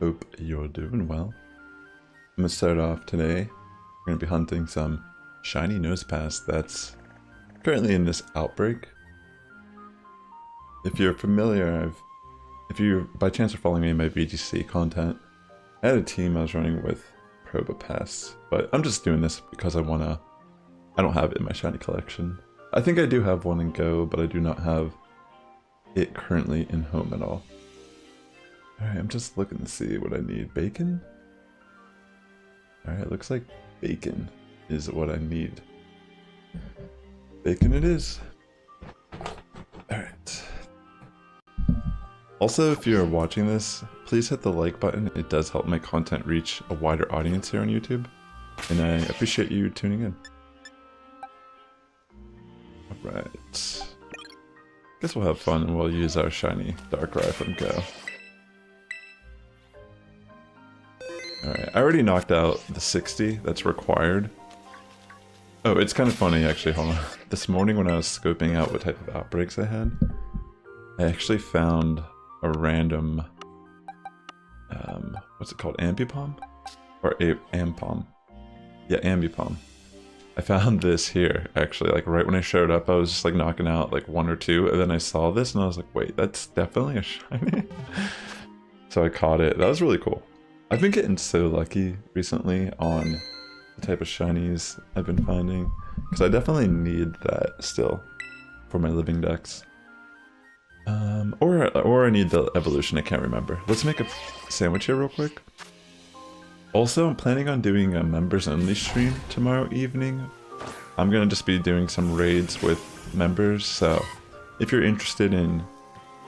Hope you're doing well. I'm gonna start off today. We're gonna be hunting some shiny Nosepass that's currently in this outbreak. If you're familiar, if you by chance are following me in my VGC content, I had a team I was running with Probopass, but I'm just doing this because I don't have it in my shiny collection. I think I do have one in Go, but I do not have it currently in home at all. Alright, I'm just looking to see what I need. Bacon? Alright, looks like bacon is what I need. Bacon it is. Alright. Also, if you're watching this, please hit the like button. It does help my content reach a wider audience here on YouTube. And I appreciate you tuning in. Alright. Guess we'll have fun and we'll use our shiny Darkrai from Go. Alright, I already knocked out the 60 that's required. Oh, it's kind of funny actually, hold on. This morning when I was scoping out what type of outbreaks I had, I actually found a random, what's it called, Ambipom? Or Ampom? Yeah, Ambipom. I found this here, actually, like right when I showed up, I was just like knocking out like one or two, and then I saw this and I was like, wait, that's definitely a shiny? So I caught it. That was really cool. I've been getting so lucky recently on the type of shinies I've been finding, because I definitely need that still for my living decks. Or I need the evolution, I can't remember. Let's make a sandwich here real quick. Also, I'm planning on doing a members only stream tomorrow evening. I'm gonna just be doing some raids with members, so if you're interested in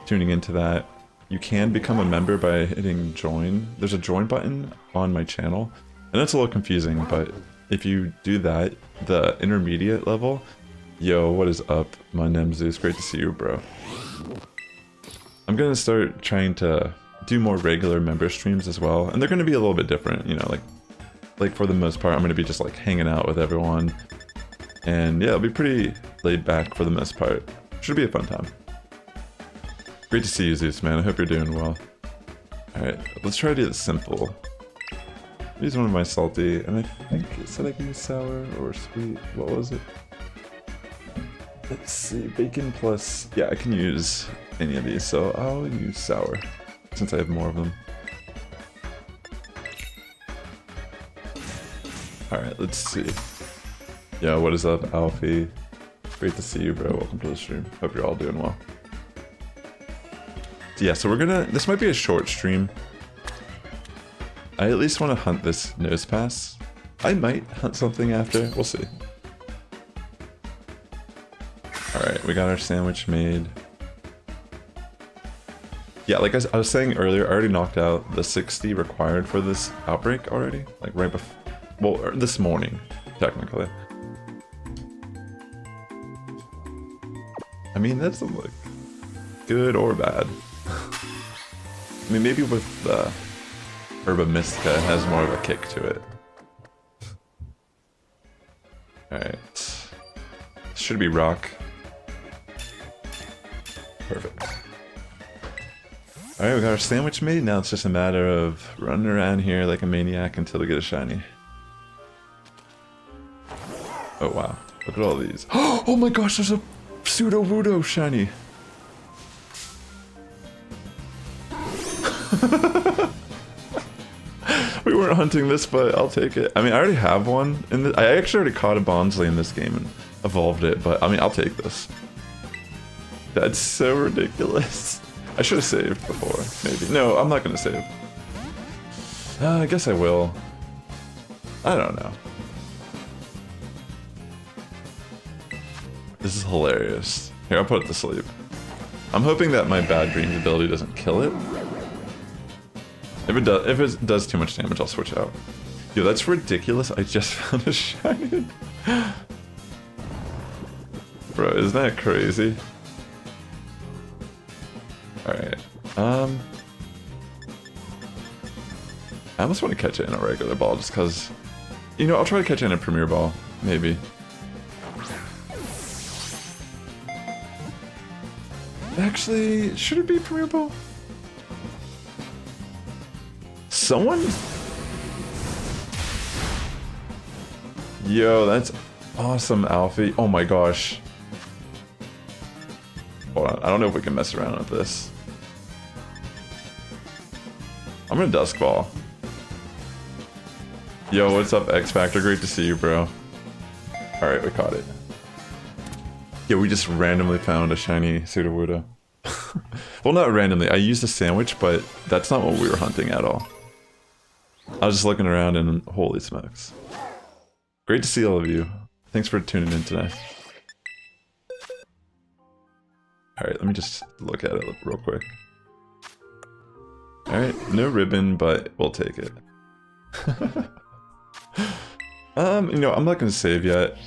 tuning into that, you can become a member by hitting join. There's a join button on my channel, and that's a little confusing, but if you do that, the intermediate level, yo, what is up, my Nemzeus, great to see you, bro. I'm gonna start trying to do more regular member streams as well, and they're gonna be a little bit different, you know, like for the most part, I'm gonna be just like hanging out with everyone, and yeah, it'll be pretty laid back for the most part. Should be a fun time. Great to see you, Zeus, man. I hope you're doing well. Alright, let's try to do it simple. Use one of my salty, and I think it said I can use sour or sweet. What was it? Let's see, bacon plus... Yeah, I can use any of these, so I'll use sour, since I have more of them. Alright, let's see. Yo, what is up, Alfie? Great to see you, bro. Welcome to the stream. Hope you're all doing well. Yeah, so this might be a short stream. I at least want to hunt this Nosepass. I might hunt something after, we'll see. Alright, we got our sandwich made. Yeah, like I was saying earlier, I already knocked out the 60 required for this outbreak already. Like right before, well, this morning, technically. I mean, that doesn't look good or bad. I mean, maybe with Herba Mystica, it has more of a kick to it. Alright. Should be rock. Perfect. Alright, we got our sandwich made. Now it's just a matter of running around here like a maniac until we get a shiny. Oh wow. Look at all these. Oh my gosh, there's a Pseudo-Wudo shiny. We weren't hunting this, but I'll take it. I mean, I already have one. I actually already caught a Bonsley in this game and evolved it, but I mean, I'll take this. That's so ridiculous. I should have saved before, maybe. No, I'm not gonna save. I guess I will. I don't know. This is hilarious. Here, I'll put it to sleep. I'm hoping that my bad dreams ability doesn't kill it. If it does too much damage, I'll switch out. Yo, that's ridiculous. I just found a shiny. Bro, isn't that crazy? Alright. I almost want to catch it in a regular ball just because... You know, I'll try to catch it in a premier ball. Maybe. Actually, should it be premier ball? Someone... Yo, that's awesome, Alfie. Oh my gosh. Hold on, I don't know if we can mess around with this. I'm gonna Dusk Ball. Yo, what's up, X Factor? Great to see you, bro. Alright, we caught it. Yeah, we just randomly found a shiny Sudowoodo. Well, not randomly. I used a sandwich, but that's not what we were hunting at all. I was just looking around and holy smokes. Great to see all of you. Thanks for tuning in today. Alright, let me just look at it real quick. Alright, no ribbon, but we'll take it. You know, I'm not gonna save yet.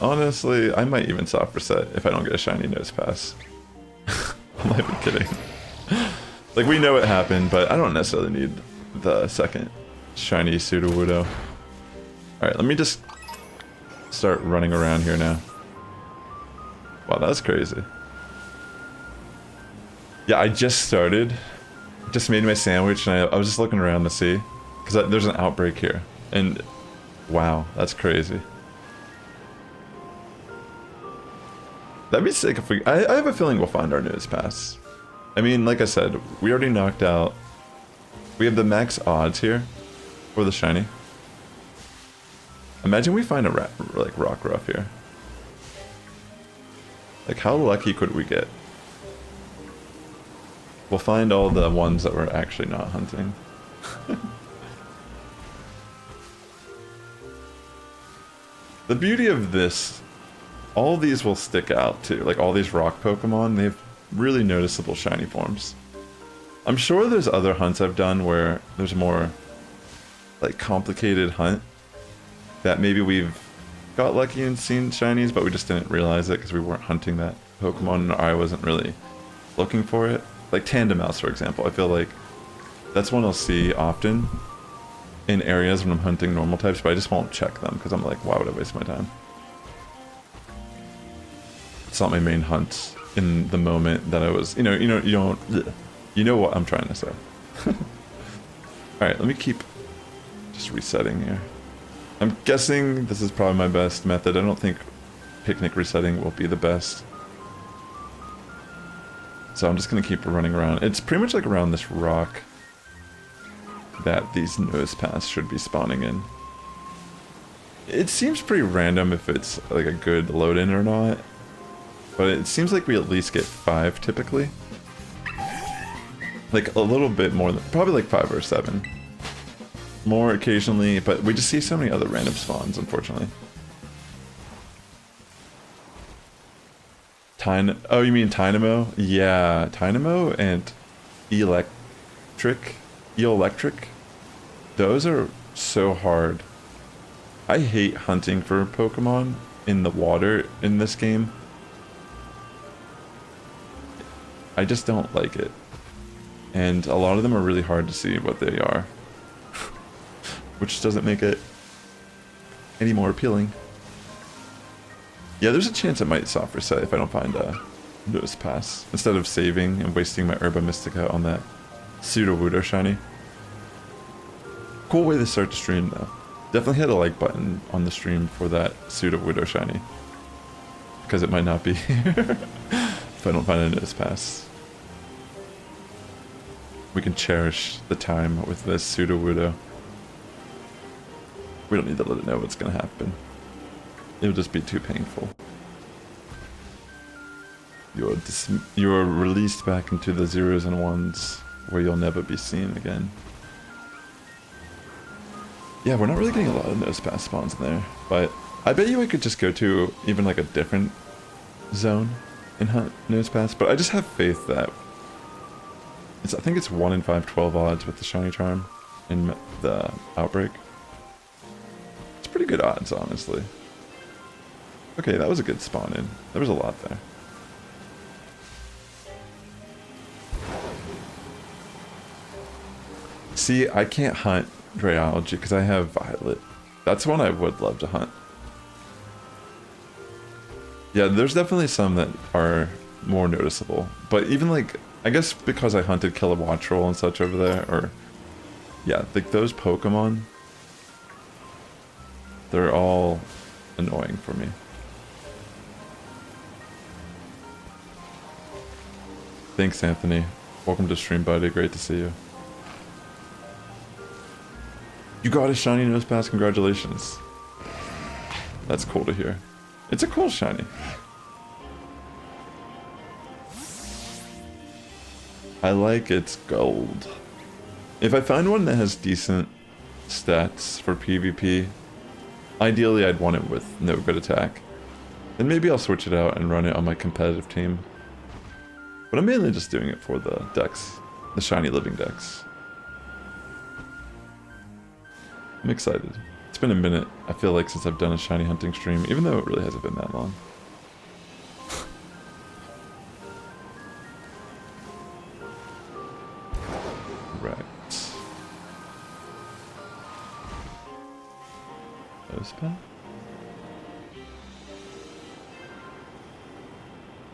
Honestly, I might even soft reset if I don't get a shiny Nosepass. I might be kidding. Like, we know it happened, but I don't necessarily need the second shiny Sudowoodo. Alright, let me just start running around here now. Wow, that's crazy. Yeah, I just started. Just made my sandwich, and I was just looking around to see. Because there's an outbreak here. And, wow, that's crazy. That'd be sick if we... I have a feeling we'll find our Nosepass. I mean, like I said, we already knocked out... We have the max odds here for the shiny. Imagine we find a like Rockruff here. Like, how lucky could we get? We'll find all the ones that we're actually not hunting. The beauty of this, all these will stick out too. Like all these rock Pokemon, they have really noticeable shiny forms. I'm sure there's other hunts I've done where there's more like complicated hunt that maybe we've got lucky and seen shinies, but we just didn't realize it because we weren't hunting that Pokemon or I wasn't really looking for it. Like Tandemouse, for example. I feel like that's one I'll see often in areas when I'm hunting normal types, but I just won't check them because I'm like, why would I waste my time? It's not my main hunt in the moment that I was, you know what I'm trying to say. Alright, let me keep just resetting here. I'm guessing this is probably my best method. I don't think picnic resetting will be the best. So I'm just gonna keep running around. It's pretty much like around this rock that these Nosepass should be spawning in. It seems pretty random if it's like a good load-in or not. But it seems like we at least get 5 typically. Like a little bit more than, probably like 5 or 7. More occasionally, but we just see so many other random spawns, unfortunately. Oh, you mean Tynamo? Yeah, Tynamo and Electric. Those are so hard. I hate hunting for Pokemon in the water in this game. I just don't like it. And a lot of them are really hard to see what they are. Which doesn't make it any more appealing. Yeah, there's a chance it might soft reset if I don't find a Nosepass. Instead of saving and wasting my Herba Mystica on that Sudowoodo shiny. Cool way to start the stream though. Definitely hit a like button on the stream for that Sudowoodo shiny. Because it might not be here if I don't find a Nosepass. We can cherish the time with this Sudowoodo. We don't need to let it know what's gonna happen. It'll just be too painful. You're released back into the zeros and ones where you'll never be seen again. Yeah, we're not really getting a lot of Nosepass spawns in there, but I bet you I could just go to even like a different zone and hunt Nosepass, but I just have faith that I think it's 1 in 512 odds with the shiny charm in the outbreak. It's pretty good odds, honestly. Okay, that was a good spawn in. There was a lot there. See, I can't hunt Drayology because I have Violet. That's one I would love to hunt. Yeah, there's definitely some that are more noticeable. But even like, I guess because I hunted Kilowattrel and such over there, or Yeah, like those Pokemon, they're all annoying for me. Thanks, Anthony. Welcome to stream, buddy. Great to see you. You got a shiny Nosepass. Congratulations. That's cool to hear. It's a cool shiny. I like its gold. If I find one that has decent stats for PvP, ideally I'd want it with no good attack. Then maybe I'll switch it out and run it on my competitive team. But I'm mainly just doing it for the decks, the shiny living decks. I'm excited. It's been a minute, I feel like, since I've done a shiny hunting stream, even though it really hasn't been that long. Right. Nosepass?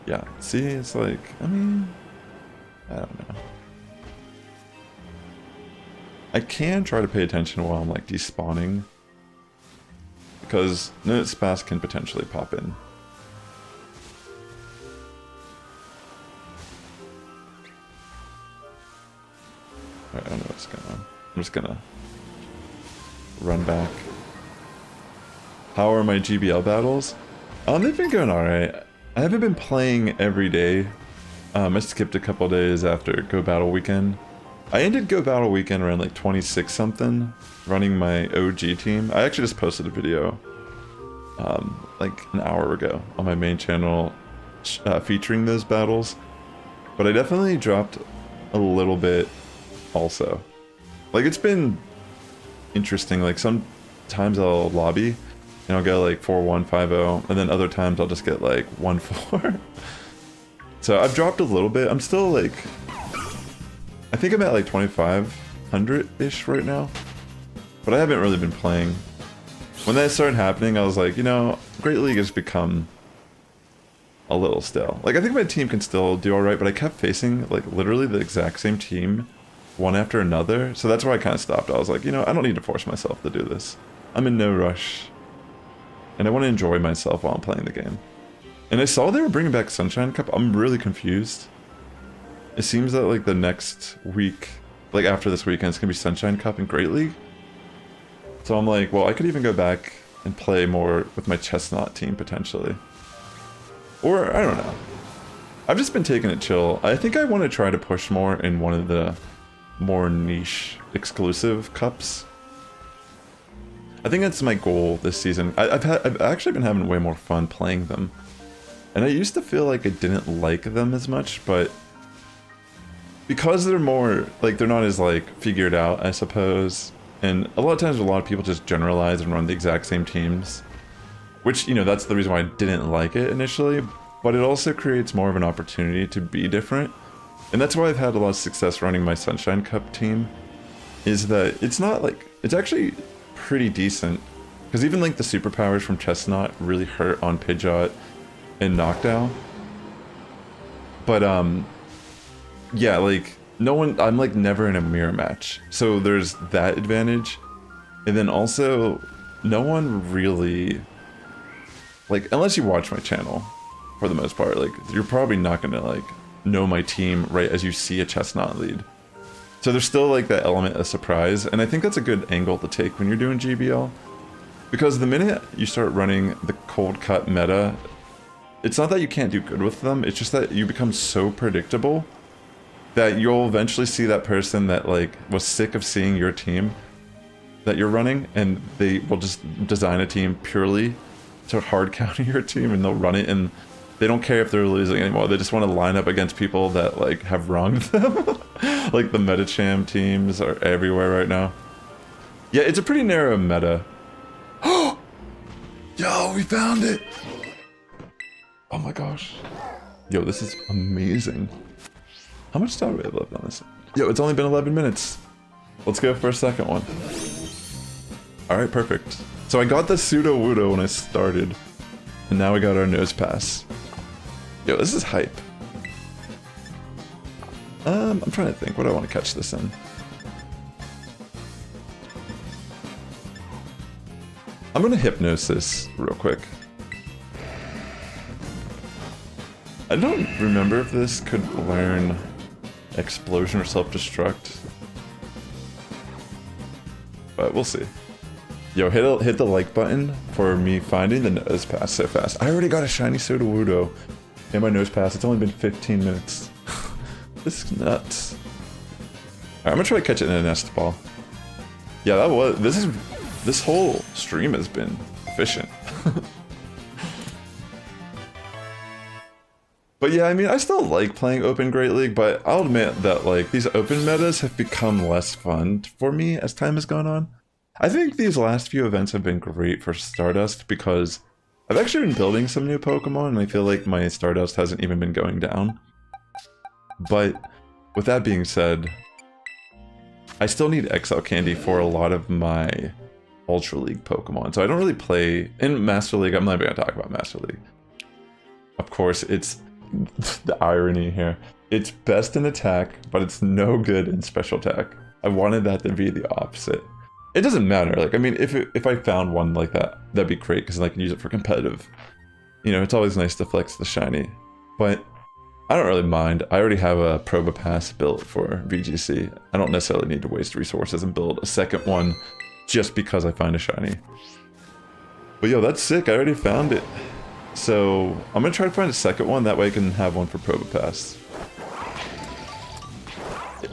Yeah, see, it's like, I mean, I don't know. I can try to pay attention while I'm like despawning, because Nosepass can potentially pop in. Alright, I don't know what's going on. I'm just gonna run back. How are my GBL battles? They've been going alright. I haven't been playing every day. I skipped a couple days after Go Battle Weekend. I ended Go Battle Weekend around like 26 something, running my OG team. I actually just posted a video like an hour ago on my main channel featuring those battles. But I definitely dropped a little bit also. Like, it's been interesting. Like, sometimes I'll lobby and I'll go like 4-1, 5-0, and then other times I'll just get like 1-4. So I've dropped a little bit. I'm still like, I think I'm at like 2,500-ish right now, but I haven't really been playing. When that started happening, I was like, you know, Great League has become a little stale. Like, I think my team can still do alright, but I kept facing like literally the exact same team one after another, so that's why I kind of stopped. I was like, you know, I don't need to force myself to do this. I'm in no rush, and I want to enjoy myself while I'm playing the game. And I saw they were bringing back Sunshine Cup. I'm really confused. It seems that like the next week, like after this weekend, it's gonna be Sunshine Cup and Great League. So I'm like, well, I could even go back and play more with my Chestnut team potentially. Or, I don't know. I've just been taking it chill. I think I want to try to push more in one of the more niche exclusive cups. I think that's my goal this season. I've actually been having way more fun playing them. And I used to feel like I didn't like them as much, but because they're more, like, they're not as, like, figured out, I suppose. And a lot of times a lot of people just generalize and run the exact same teams. Which, you know, that's the reason why I didn't like it initially. But it also creates more of an opportunity to be different. And that's why I've had a lot of success running my Sunshine Cup team. Is that it's not, like, it's actually pretty decent. Because even, like, the superpowers from Chestnut really hurt on Pidgeot and Noctowl. But, yeah, like, no one, I'm like never in a mirror match. So there's that advantage. And then also, no one really, like, unless you watch my channel, for the most part, like, you're probably not gonna, like, know my team right as you see a Chestnut lead. So there's still, like, that element of surprise, and I think that's a good angle to take when you're doing GBL. Because the minute you start running the cold cut meta, it's not that you can't do good with them, it's just that you become so predictable that you'll eventually see that person that, like, was sick of seeing your team that you're running, and they will just design a team purely to hard counter your team, and they'll run it, and they don't care if they're losing anymore. They just want to line up against people that, like, have wronged them. Like, the Metacham teams are everywhere right now. Yeah, it's a pretty narrow meta. Yo, we found it! Oh my gosh. Yo, this is amazing. How much time do we have left on this? Yo, it's only been 11 minutes. Let's go for a second one. Alright, perfect. So I got the Pseudo-Wudo when I started. And now we got our Nosepass. Yo, this is hype. I'm trying to think what I want to catch this in. I'm gonna Hypnosis real quick. I don't remember if this could learn Explosion or Self-Destruct, but we'll see. Yo, hit the like button for me finding the Nosepass so fast. I already got a shiny Sudowoodo in my Nosepass. It's only been 15 minutes. This is nuts. Alright, I'm gonna try to catch it in a nest ball. Yeah, this whole stream has been efficient. But yeah, I mean, I still like playing Open Great League, but I'll admit that like these open metas have become less fun for me as time has gone on. I think these last few events have been great for Stardust because I've actually been building some new Pokemon and I feel like my Stardust hasn't even been going down. But with that being said, I still need XL Candy for a lot of my Ultra League Pokemon. So I don't really play in Master League. I'm not even gonna talk about Master League. Of course, it's the irony here. It's best in attack, but it's no good in special attack. I wanted that to be the opposite. It doesn't matter. Like, I mean, if I found one like that, that'd be great because I can use it for competitive. You know, it's always nice to flex the shiny. But I don't really mind. I already have a Probopass built for VGC. I don't necessarily need to waste resources and build a second one just because I find a shiny. But yo, that's sick. I already found it. So I'm gonna try to find a second one, that way I can have one for Probopass.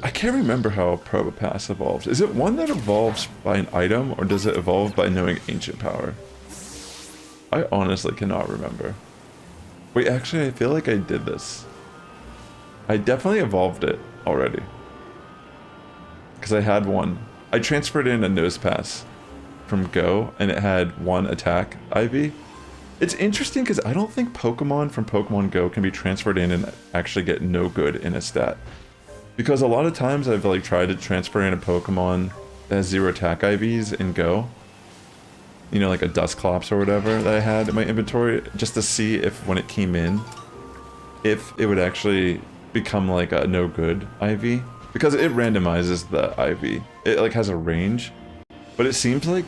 I can't remember how Probopass evolves. Is it one that evolves by an item, or does it evolve by knowing ancient power? I honestly cannot remember. Wait, actually I feel like I did this. I definitely evolved it already. Because I had one. I transferred in a Nosepass from Go, and it had one attack IV. It's interesting because I don't think Pokemon from Pokemon Go can be transferred in and actually get no good in a stat. Because a lot of times I've like tried to transfer in a Pokemon that has 0 attack IVs in Go. You know, like a Dusclops or whatever that I had in my inventory, just to see if when it came in, if it would actually become like a no good IV. Because it randomizes the IV. It like has a range. But it seems like,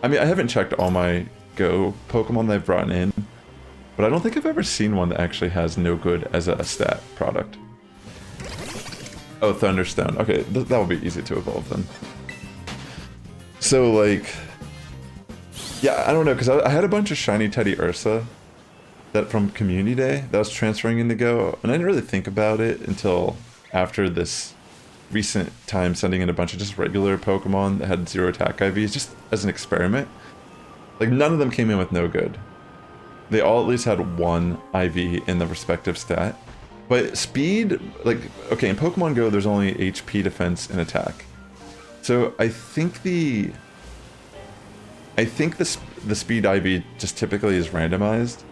I mean, I haven't checked all my Go Pokemon that I've brought in, but I don't think I've ever seen one that actually has no good as a stat product. Oh, Thunderstone. Okay, that will be easy to evolve then. So like, yeah, I don't know, because I had a bunch of shiny Teddy Ursa that from Community Day that was transferring into Go, and I didn't really think about it until after this recent time sending in a bunch of just regular Pokemon that had 0 attack IVs, just as an experiment. Like, none of them came in with no good. They all at least had 1 IV in the respective stat. But speed, like, okay, in Pokemon Go, there's only HP, defense, and attack. So I think the speed IV just typically is randomized.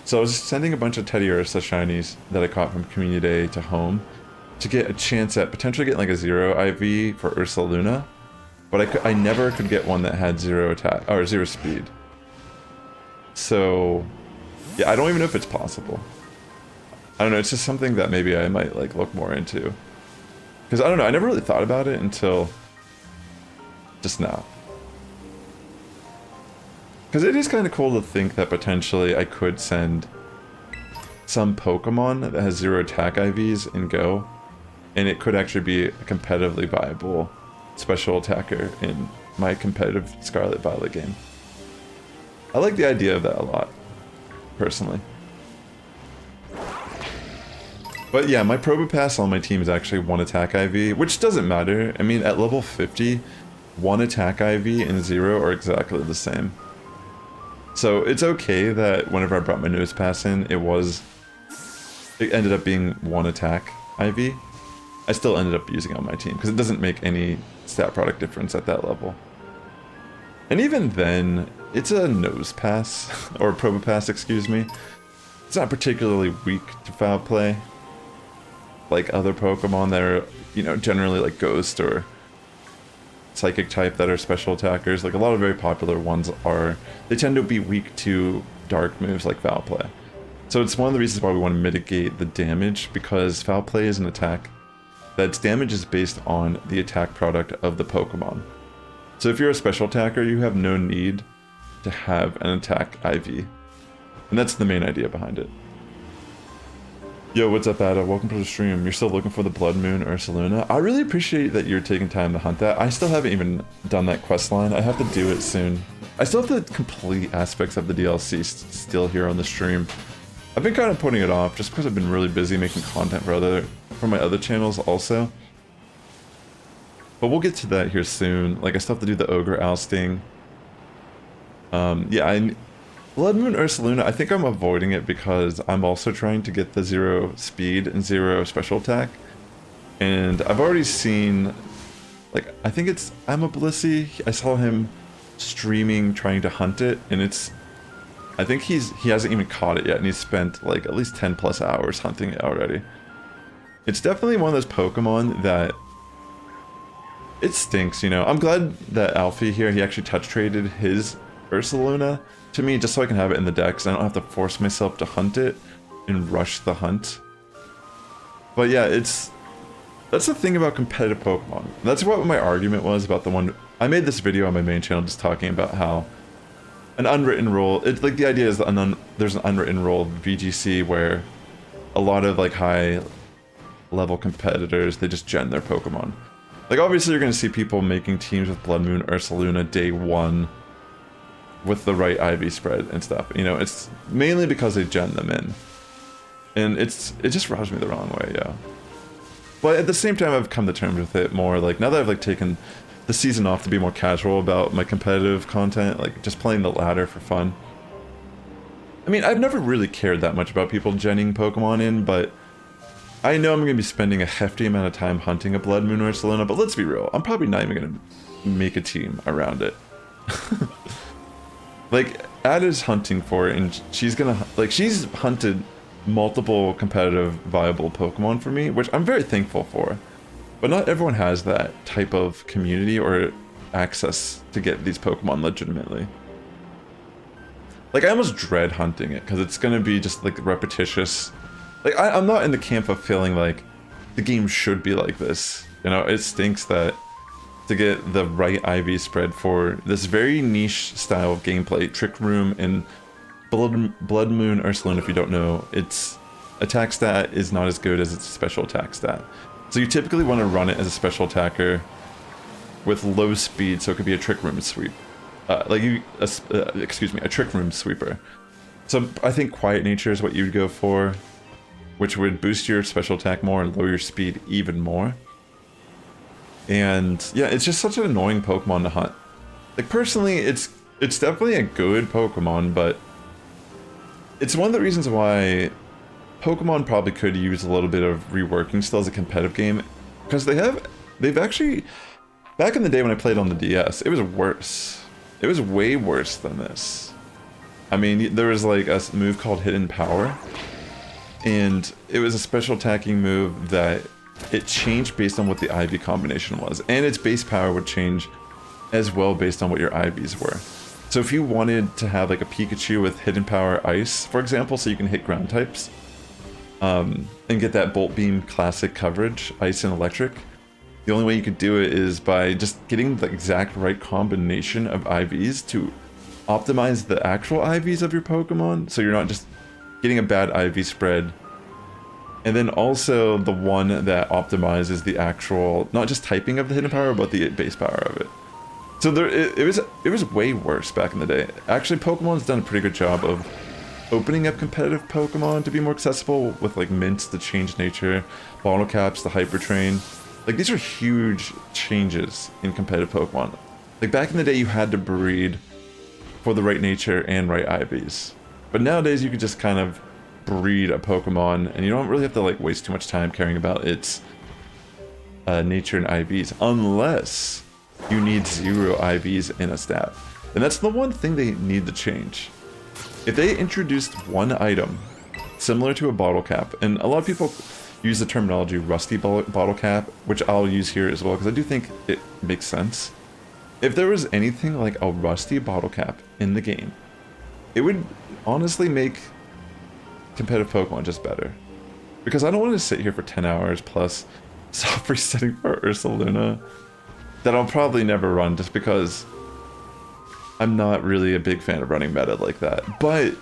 So I was sending a bunch of Teddy Ursa shinies that I caught from Community Day to home to get a chance at potentially getting like a 0 IV for Ursa Luna. But I never could get one that had 0 attack, or 0 speed. So, yeah, I don't even know if it's possible. I don't know, it's just something that maybe I might like look more into. Because I don't know, I never really thought about it until just now. Because it is kind of cool to think that potentially I could send some Pokemon that has 0 attack IVs in Go, and it could actually be a competitively viable special attacker in my competitive Scarlet Violet game. I like the idea of that a lot, personally. But yeah, my Probopass on my team is actually 1 attack IV, which doesn't matter. I mean, at level 50, 1 attack IV and 0 are exactly the same. So it's okay that whenever I brought my Nosepass in, it ended up being 1 attack IV. I still ended up using it on my team, because it doesn't make any stat product difference at that level. And even then, it's a Nosepass, or Probopass, excuse me. It's not particularly weak to foul play, like other Pokemon that are, you know, generally like Ghost or Psychic type that are special attackers. Like a lot of very popular ones are, they tend to be weak to dark moves like foul play. So it's one of the reasons why we want to mitigate the damage, because foul play is an attack that's damage is based on the attack product of the Pokemon. So if you're a special attacker, you have no need to have an attack IV. And that's the main idea behind it. Yo, what's up, Ada? Welcome to the stream. You're still looking for the Blood Moon Ursaluna? I really appreciate that you're taking time to hunt that. I still haven't even done that quest line. I have to do it soon. I still have to complete aspects of the DLC still here on the stream. I've been kind of putting it off just because I've been really busy making content for my other channels also. But we'll get to that here soon. Like, I still have to do the Ogre ousting. Yeah, Blood Moon Ursaluna, I think I'm avoiding it because I'm also trying to get the 0 speed and 0 special attack. And I've already seen, like, I think it's Amabilissy. I saw him streaming trying to hunt it, and I think he hasn't even caught it yet, and he's spent like at least 10 plus hours hunting it already. It's definitely one of those Pokemon that it stinks, you know. I'm glad that Alfie here, he actually touch traded his Ursaluna to me just so I can have it in the deck, so I don't have to force myself to hunt it and rush the hunt. But yeah, that's the thing about competitive Pokemon. That's what my argument was about the one. I made this video on my main channel just talking about how an unwritten rule, it's like the idea is that there's an unwritten rule of VGC where a lot of like high level competitors, they just gen their Pokemon. Like obviously you're going to see people making teams with Blood Moon Ursaluna day 1 with the right IV spread and stuff. You know, it's mainly because they gen them in. And it just rubs me the wrong way, yeah. But at the same time, I've come to terms with it more. Like, now that I've, like, taken the season off to be more casual about my competitive content, like, just playing the ladder for fun. I mean, I've never really cared that much about people genning Pokemon in, but I know I'm going to be spending a hefty amount of time hunting a Blood Moon Ursaluna, but let's be real, I'm probably not even going to make a team around it. Like, Ada's hunting for it, and she's gonna, like, she's hunted multiple competitive viable Pokemon for me, which I'm very thankful for. But not everyone has that type of community or access to get these Pokemon legitimately. Like, I almost dread hunting it, because it's gonna be just, like, repetitious. Like, I'm not in the camp of feeling like the game should be like this. You know, it stinks that to get the right IV spread for this very niche style of gameplay. Trick Room and Blood Moon Ursaluna, if you don't know, its attack stat is not as good as its special attack stat. So you typically want to run it as a special attacker with low speed, so it could be a Trick Room sweep. Excuse me, a Trick Room sweeper. So I think Quiet Nature is what you'd go for, which would boost your special attack more and lower your speed even more. And yeah, it's just such an annoying Pokemon to hunt. Like personally, it's definitely a good Pokemon, but it's one of the reasons why Pokemon probably could use a little bit of reworking still as a competitive game, because they've actually, back in the day when I played on the DS, it was worse. It was way worse than this. I mean, there was like a move called Hidden Power, and it was a special attacking move that it changed based on what the IV combination was, and its base power would change as well based on what your IVs were. So if you wanted to have like a Pikachu with Hidden Power Ice, for example, so you can hit ground types, and get that Bolt Beam classic coverage, Ice and Electric, the only way you could do it is by just getting the exact right combination of IVs to optimize the actual IVs of your Pokemon, so you're not just getting a bad IV spread. And then also the one that optimizes the actual, not just typing of the hidden power, but the base power of it. So it was way worse back in the day. Actually, Pokemon's done a pretty good job of opening up competitive Pokemon to be more accessible with like mints, the change nature, bottle caps, the hyper train. Like these are huge changes in competitive Pokemon. Like back in the day, you had to breed for the right nature and right IVs. But nowadays, you could just kind of breed a Pokemon, and you don't really have to like waste too much time caring about its nature and IVs, unless you need 0 IVs in a stat. And that's the one thing they need to change. If they introduced one item similar to a bottle cap, and a lot of people use the terminology rusty bottle cap, which I'll use here as well because I do think it makes sense. If there was anything like a rusty bottle cap in the game, it would honestly make competitive Pokemon just better. Because I don't want to sit here for 10 hours plus soft resetting for Ursaluna that I'll probably never run, just because I'm not really a big fan of running meta like that. But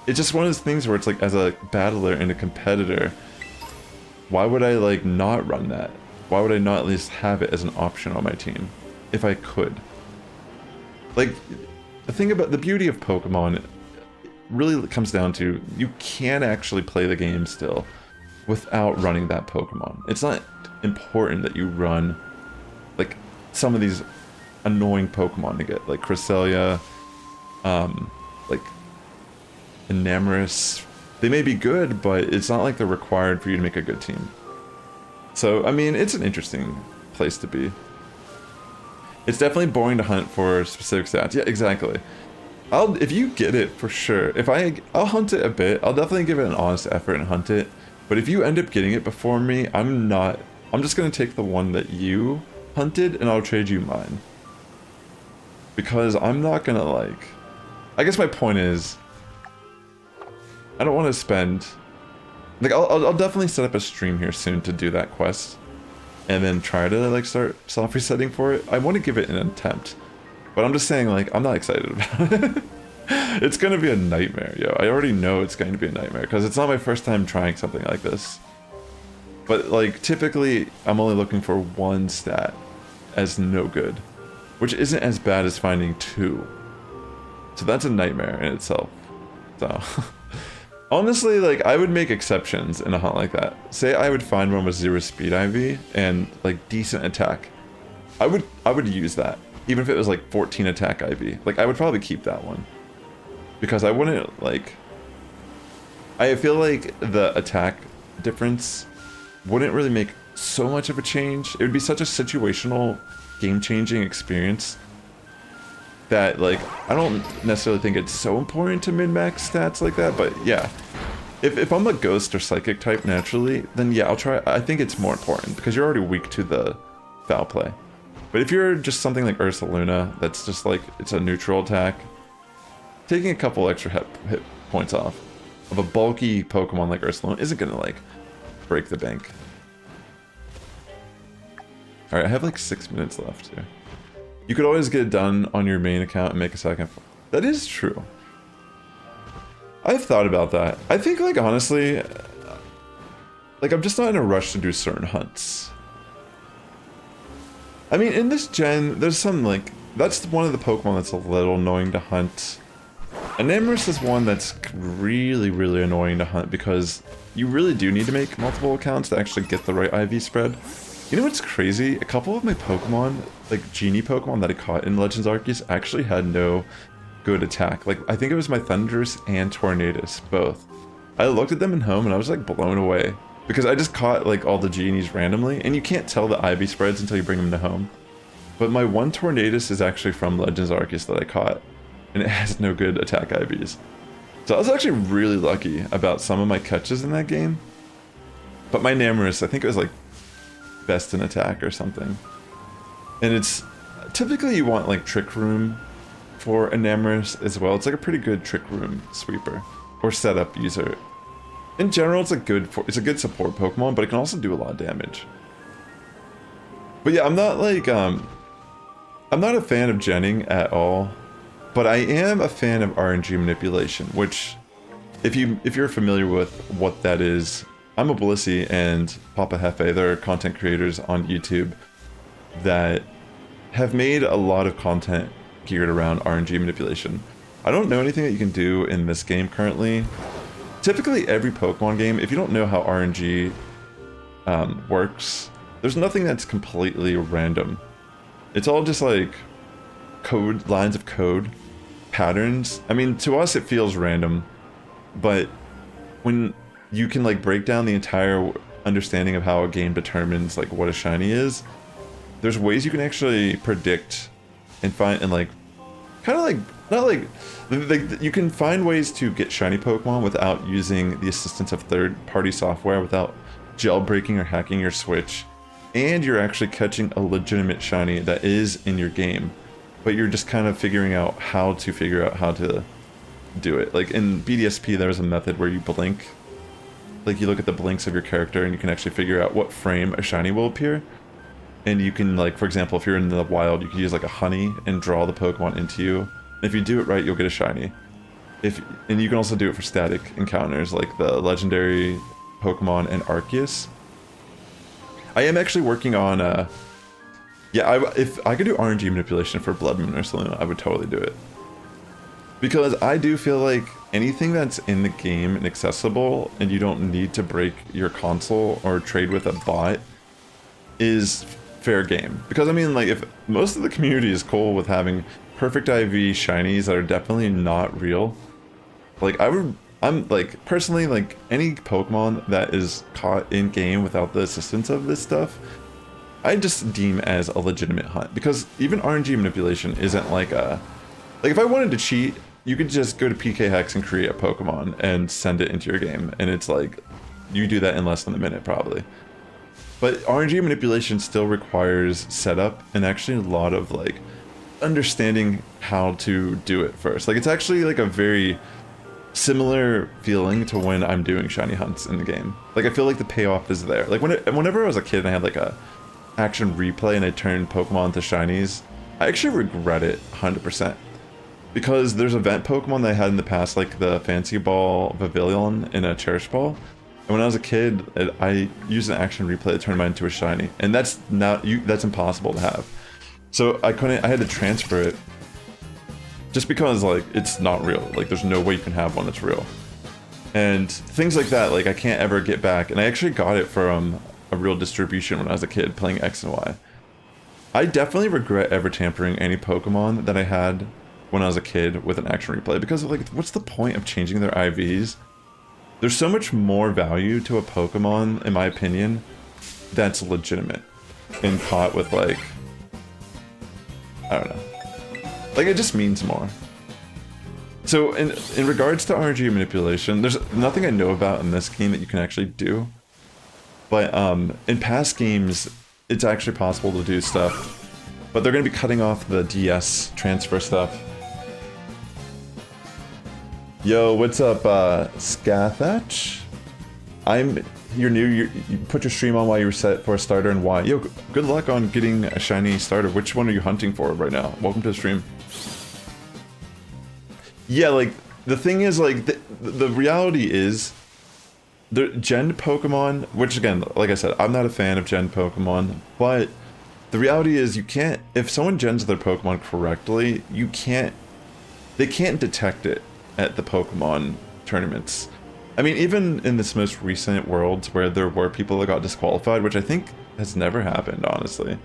it's just one of those things where it's like, as a battler and a competitor, why would I like not run that? Why would I not at least have it as an option on my team if I could? Like, the thing about the beauty of Pokemon really comes down to you can actually play the game still without running that Pokemon. It's not important that you run like some of these annoying Pokemon to get, like Cresselia, like Enamorus. They may be good, but it's not like they're required for you to make a good team. So, I mean, it's an interesting place to be. It's definitely boring to hunt for specific stats. Yeah, exactly. If you get it, for sure. I'll hunt it a bit. I'll definitely give it an honest effort and hunt it. But if you end up getting it before me, I'm just gonna take the one that you hunted and I'll trade you mine. Because I'm not gonna like... I guess my point is, I don't want to spend... Like, I'll definitely set up a stream here soon to do that quest. And then try to, like, start soft resetting for it. I want to give it an attempt. But I'm just saying, like, I'm not excited about it. It's gonna be a nightmare, yo. I already know it's going to be a nightmare, because it's not my first time trying something like this. But, like, typically, I'm only looking for one stat as no good. Which isn't as bad as finding two. So that's a nightmare in itself. So... Honestly, like, I would make exceptions in a hunt like that. Say I would find one with 0 speed IV and, like, decent attack. I would use that. Even if it was, like, 14 attack IV. Like, I would probably keep that one. Because I wouldn't, like... I feel like the attack difference wouldn't really make so much of a change. It would be such a situational, game-changing experience that, like, I don't necessarily think it's so important to min-max stats like that, but yeah. If I'm a ghost or psychic type naturally, then yeah, I'll try. I think it's more important, because you're already weak to the foul play. But if you're just something like Ursaluna, that's just like, it's a neutral attack, taking a couple extra hit points off of a bulky Pokemon like Ursaluna isn't gonna, like, break the bank. Alright, I have like 6 minutes left here. You could always get it done on your main account and make a second. That is true. I've thought about that. I think, like, honestly, like, I'm just not in a rush to do certain hunts. I mean, in this gen, there's some, like, that's one of the Pokemon that's a little annoying to hunt. Enamorus is one that's really, really annoying to hunt because you really do need to make multiple accounts to actually get the right IV spread. You know what's crazy? A couple of my Pokemon, like Genie Pokemon that I caught in Legends Arceus, actually had no good attack. Like, I think it was my Thundurus and Tornadus, both. I looked at them in home and I was, like, blown away. Because I just caught, like, all the Genies randomly, and you can't tell the IV spreads until you bring them to home. But my one Tornadus is actually from Legends Arceus that I caught, and it has no good attack IVs. So I was actually really lucky about some of my catches in that game. But my Namorous, I think it was, like, best in attack or something. And it's... Typically you want, like, Trick Room for Enamorus as well. It's like a pretty good Trick Room sweeper. Or setup user. In general, it's a good support Pokemon, but it can also do a lot of damage. But yeah, I'm not like, I'm not a fan of genning at all. But I am a fan of RNG manipulation, which, if you're familiar with what that is, I'm a Blissey and Papa Hefe, they're content creators on YouTube that have made a lot of content geared around RNG manipulation. I don't know anything that you can do in this game currently. Typically every Pokemon game, if you don't know how RNG works, there's nothing that's completely random. It's all just like code, lines of code, patterns. I mean, to us it feels random, but when you can, like, break down the entire understanding of how a game determines, like, what a shiny is, there's ways you can actually predict and find, and, like, kind of like, not like, you can find ways to get shiny Pokemon without using the assistance of third-party software, without jailbreaking or hacking your Switch, and you're actually catching a legitimate shiny that is in your game, but you're just kind of figuring out how to do it. Like, in BDSP, there was a method where you blink. Like, you look at the blinks of your character and you can actually figure out what frame a shiny will appear. and you can, like, for example, if you're in the wild, you can use like a honey and draw the Pokemon into you. If you do it right, you'll get a shiny. And you can also do it for static encounters like the legendary Pokemon and Arceus. I am actually working on if I could do RNG manipulation for Blood Moon or Saluna, I would totally do it. Because I do feel like anything that's in the game and accessible and you don't need to break your console or trade with a bot is fair game. Because I mean, like, if most of the community is cool with having perfect IV shinies that are definitely not real, like, I'm like, personally, like, any Pokemon that is caught in game without the assistance of this stuff, I just deem as a legitimate hunt. Because even RNG manipulation isn't like a, like, if I wanted to cheat, you could just go to PK Hex and create a Pokemon and send it into your game, and it's like, you do that in less than a minute probably. But RNG manipulation still requires setup and actually a lot of, like, understanding how to do it first. Like, it's actually like a very similar feeling to when I'm doing shiny hunts in the game. Like, I feel like the payoff is there. Like, whenever I was a kid and I had like a action replay and I turned Pokemon to shinies, I actually regret it 100%. Because there's event Pokemon that I had in the past, like the Fancy Ball Pavilion and a Cherish Ball. And when I was a kid, I used an action replay to turn mine into a shiny. And that's that's impossible to have. So I had to transfer it. Just because, like, it's not real. Like, there's no way you can have one that's real. And things like that, like, I can't ever get back. And I actually got it from a real distribution when I was a kid playing X and Y. I definitely regret ever tampering any Pokemon that I had when I was a kid with an action replay. Because, like, what's the point of changing their IVs? There's so much more value to a Pokemon, in my opinion, that's legitimate. And caught with, like, I don't know. Like, it just means more. So, in regards to RNG manipulation, there's nothing I know about in this game that you can actually do. But, in past games, it's actually possible to do stuff. But they're going to be cutting off the DS transfer stuff. Yo, what's up, Scathach? You're new, you put your stream on while you were set for a starter, and why? Yo, good luck on getting a shiny starter. Which one are you hunting for right now? Welcome to the stream. Yeah, like, the thing is, like, the reality is, the Gen Pokemon, which again, like I said, I'm not a fan of Gen Pokemon, but the reality is you can't, if someone gens their Pokemon correctly, they can't detect it at the Pokemon tournaments. I mean, even in this most recent Worlds where there were people that got disqualified, which I think has never happened, honestly.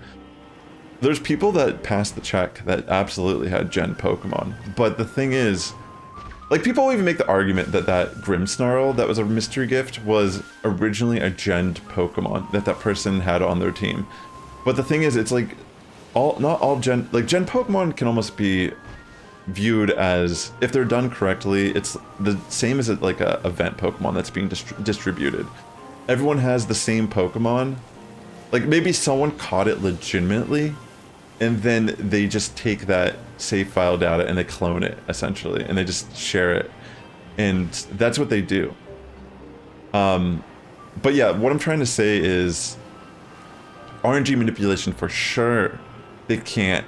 There's people that passed the check that absolutely had Gen Pokemon. But the thing is, like, people even make the argument that that Grimmsnarl that was a mystery gift was originally a Gen Pokemon that person had on their team. But the thing is, it's like, not all Gen Pokemon can almost be viewed as, if they're done correctly, it's the same as like a event Pokemon that's being distributed. Everyone has the same Pokemon. Like, maybe someone caught it legitimately, and then they just take that save file data and they clone it, essentially, and they just share it. And that's what they do. But yeah, what I'm trying to say is, RNG manipulation for sure, they can't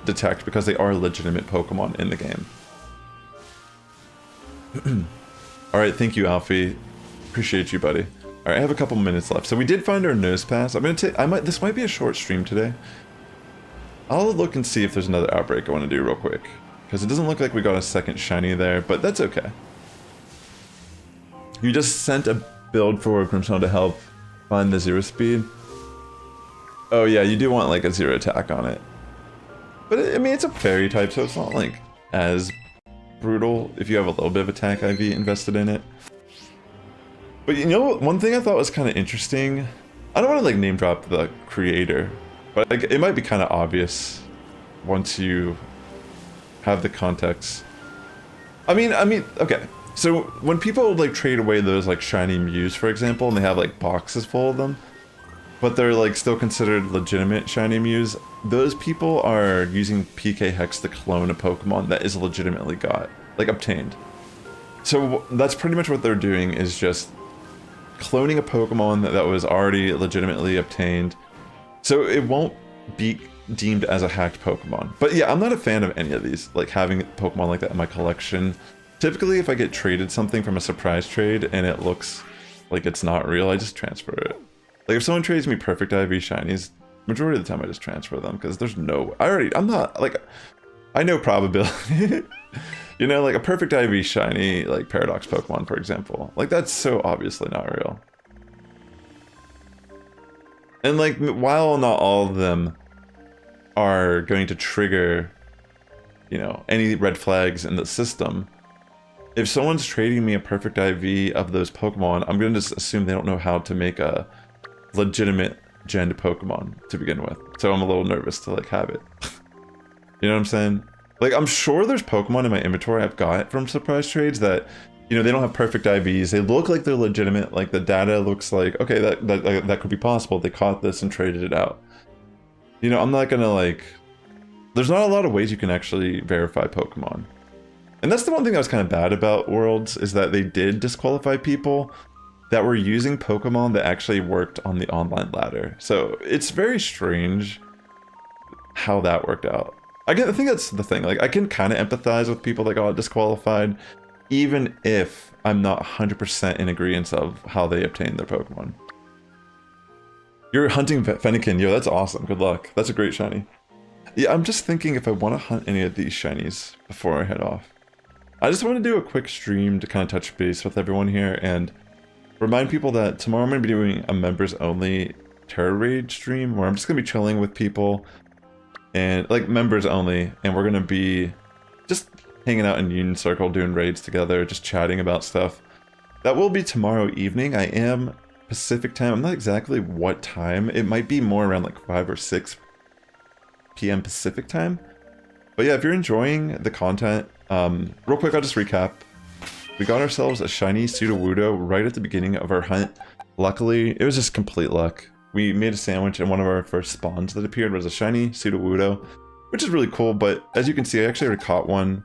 detect because they are legitimate Pokemon in the game. Alright, thank you, Alfie. Appreciate you, buddy. Alright, I have a couple minutes left. So we did find our Nosepass. I'm gonna take, this might be a short stream today. I'll look and see if there's another outbreak I want to do real quick. Because it doesn't look like we got a second shiny there, but that's okay. You just sent a build for Grimmsnarl to help find the 0 speed. Oh yeah, you do want like a 0 attack on it. But I mean, it's a fairy type, so it's not like as brutal if you have a little bit of attack IV invested in it. But you know, one thing I thought was kind of interesting, I don't want to like name drop the creator, but like, it might be kind of obvious once you have the context. I mean, okay. So when people like trade away those like shiny Mews, for example, and they have like boxes full of them, but they're like still considered legitimate shiny Mews, those people are using PK Hex to clone a Pokemon that is legitimately obtained. So that's pretty much what they're doing, is just cloning a Pokemon that was already legitimately obtained, So it won't be deemed as a hacked Pokemon. But yeah, I'm not a fan of any of these, like having Pokemon like that in my collection. Typically, if I get traded something from a surprise trade and it looks like it's not real, I just transfer it. Like if someone trades me perfect IV shinies, majority of the time I just transfer them because there's no, I'm not like, I know probability. You know, like a perfect IV shiny, like Paradox Pokemon, for example. Like that's so obviously not real. And like, while not all of them are going to trigger, you know, any red flags in the system, if someone's trading me a perfect IV of those Pokemon, I'm going to just assume they don't know how to make a legitimate gen Pokemon to begin with. So I'm a little nervous to like have it. You know what I'm saying? Like, I'm sure there's Pokemon in my inventory I've got from surprise trades that, you know, they don't have perfect IVs. They look like they're legitimate. Like, the data looks like, okay, that could be possible. They caught this and traded it out. You know, I'm not gonna, like... There's not a lot of ways you can actually verify Pokemon. And that's the one thing that was kind of bad about Worlds, is that they did disqualify people that were using Pokemon that actually worked on the online ladder. So, it's very strange how that worked out. I think that's the thing, like, I can kind of empathize with people that got disqualified, even if I'm not 100% in agreement of how they obtained their Pokemon. You're hunting Fennekin, yo, that's awesome, good luck. That's a great shiny. Yeah, I'm just thinking if I want to hunt any of these shinies before I head off. I just want to do a quick stream to kind of touch base with everyone here, and remind people that tomorrow I'm going to be doing a members-only Terror Raid stream, where I'm just going to be chilling with people, and like members only, and we're gonna be just hanging out in Union Circle, doing raids together, just chatting about stuff. That will be tomorrow evening. I am Pacific time. I'm not exactly what time. It might be more around like 5 or 6 p.m. Pacific time. But yeah, if you're enjoying the content, real quick, I'll just recap. We got ourselves a shiny Sudowoodo right at the beginning of our hunt. Luckily, it was just complete luck. We made a sandwich, and one of our first spawns that appeared was a shiny Sudowoodo, which is really cool, but as you can see, I actually already caught one.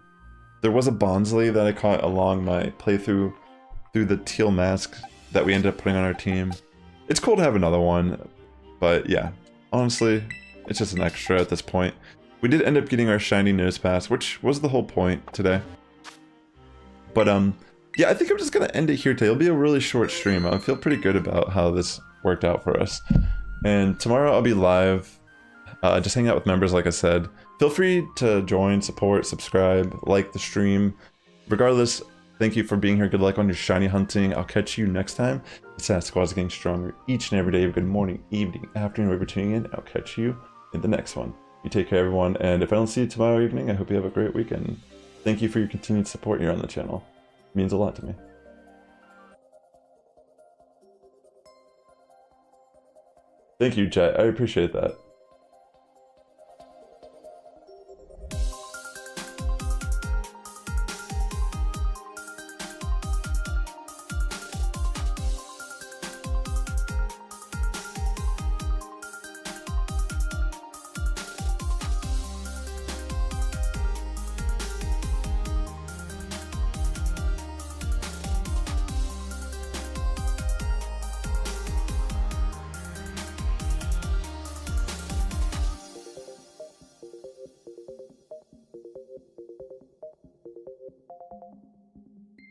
There was a Bonsley that I caught along my playthrough through the teal mask that we ended up putting on our team. It's cool to have another one, but yeah, honestly, it's just an extra at this point. We did end up getting our shiny Nosepass, which was the whole point today. But yeah, I think I'm just gonna end it here today. It'll be a really short stream. I feel pretty good about how this worked out for us. And tomorrow I'll be live, just hanging out with members like I said. Feel free to join, support, subscribe, like the stream. Regardless, thank you for being here. Good luck on your shiny hunting. I'll catch you next time. The Sass Squad is getting stronger each and every day. Good morning, evening, afternoon, wherever you're tuning in. I'll catch you in the next one. You take care, everyone, and if I don't see you tomorrow evening, I hope you have a great weekend. Thank you for your continued support here on the channel. It means a lot to me. Thank you, chat. I appreciate that.